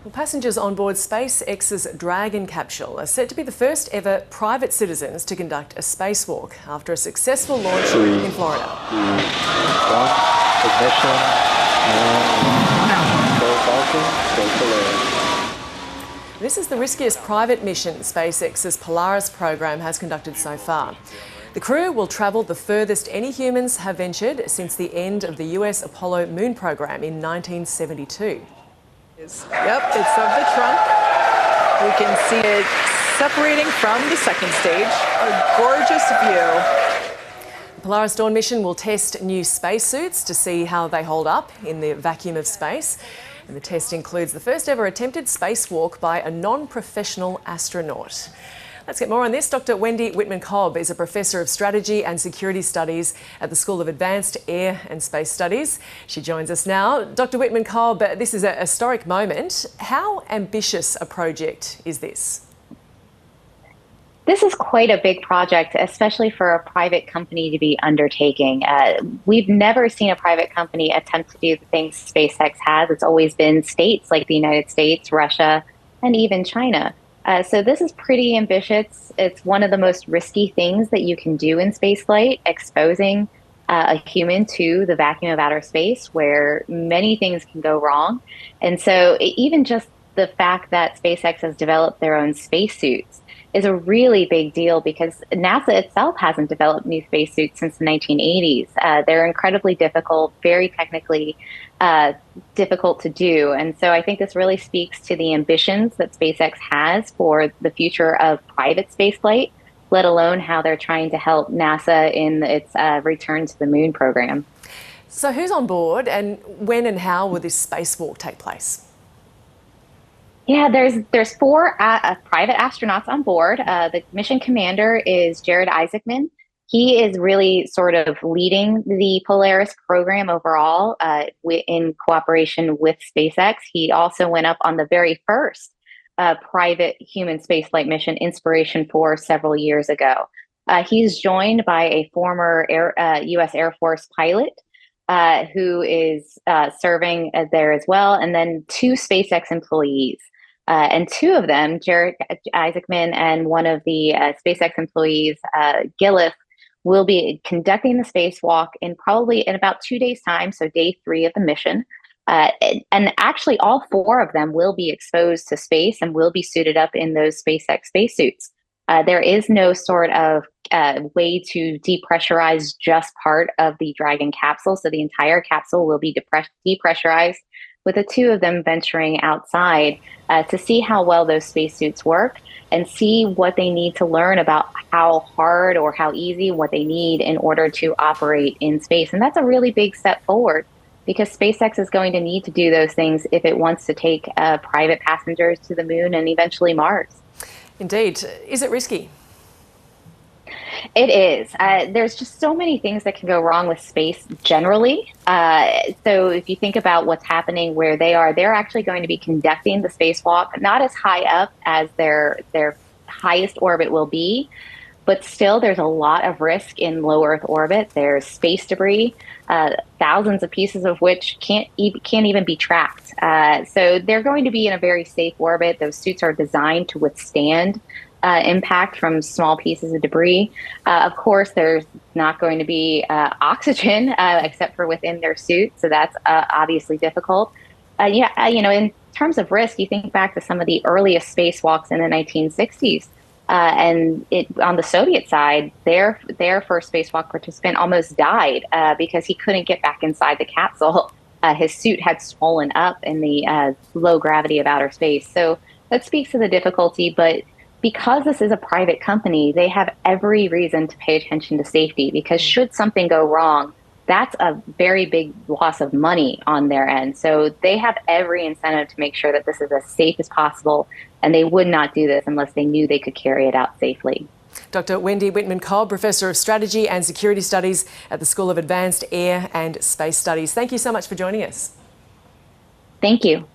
Well, passengers on board SpaceX's Dragon capsule are set to be the first ever private citizens to conduct a spacewalk after a successful launch in Florida. This is the riskiest private mission SpaceX's Polaris program has conducted so far. The crew will travel the furthest any humans have ventured since the end of the US Apollo moon program in 1972. Yep, it's of the trunk. We can see it separating from the second stage. A gorgeous view. The Polaris Dawn mission will test new spacesuits to see how they hold up in the vacuum of space. And the test includes the first ever attempted spacewalk by a non-professional astronaut. Let's get more on this. Dr. Wendy Whitman-Cobb is a professor of strategy and security studies at the School of Advanced Air and Space Studies. She joins us now. Dr. Whitman-Cobb, this is a historic moment. How ambitious a project is this? This is quite a big project, especially for a private company to be undertaking. We've never seen a private company attempt to do the things SpaceX has. It's always been states like the United States, Russia, and even China. So this is pretty ambitious. It's one of the most risky things that you can do in spaceflight, exposing a human to the vacuum of outer space where many things can go wrong. And so even just the fact that SpaceX has developed their own spacesuits is a really big deal because NASA itself hasn't developed new spacesuits since the 1980s. They're incredibly difficult, very technically difficult to do. And so I think this really speaks to the ambitions that SpaceX has for the future of private spaceflight, let alone how they're trying to help NASA in its return to the moon program. So who's on board and when and how will this spacewalk take place? Yeah, there's four private astronauts on board. The mission commander is Jared Isaacman. He is really sort of leading the Polaris program overall in cooperation with SpaceX. He also went up on the very first private human spaceflight mission, Inspiration 4, several years ago. He's joined by a former U.S. Air Force pilot who is serving there as well, and then two SpaceX employees. And two of them, Jared Isaacman and one of the SpaceX employees, Gillis, will be conducting the spacewalk in about 2 days' time, so day 3 of the mission. And actually, all four of them will be exposed to space and will be suited up in those SpaceX spacesuits. There is no sort of way to depressurize just part of the Dragon capsule, so the entire capsule will be depressurized, with the two of them venturing outside to see how well those spacesuits work and see what they need to learn about how hard or how easy what they need in order to operate in space. And that's a really big step forward because SpaceX is going to need to do those things if it wants to take private passengers to the moon and eventually Mars. Indeed. Is it risky? It is. There's just so many things that can go wrong with space generally. So if you think about what's happening where they're actually going to be conducting the spacewalk, not as high up as their highest orbit will be, but still there's a lot of risk in low Earth orbit. There's space debris, thousands of pieces of which can't even be tracked. So they're going to be in a very safe orbit. Those suits are designed to withstand impact from small pieces of debris. Of course, there's not going to be oxygen except for within their suit, so that's obviously difficult. In terms of risk, you think back to some of the earliest spacewalks in the 1960s, and on the Soviet side, their first spacewalk participant almost died because he couldn't get back inside the capsule. His suit had swollen up in the low gravity of outer space. So that speaks to the difficulty, but because this is a private company, they have every reason to pay attention to safety because should something go wrong, that's a very big loss of money on their end. So they have every incentive to make sure that this is as safe as possible, and they would not do this unless they knew they could carry it out safely. Dr. Wendy Whitman-Cobb, Professor of Strategy and Security Studies at the School of Advanced Air and Space Studies. Thank you so much for joining us. Thank you.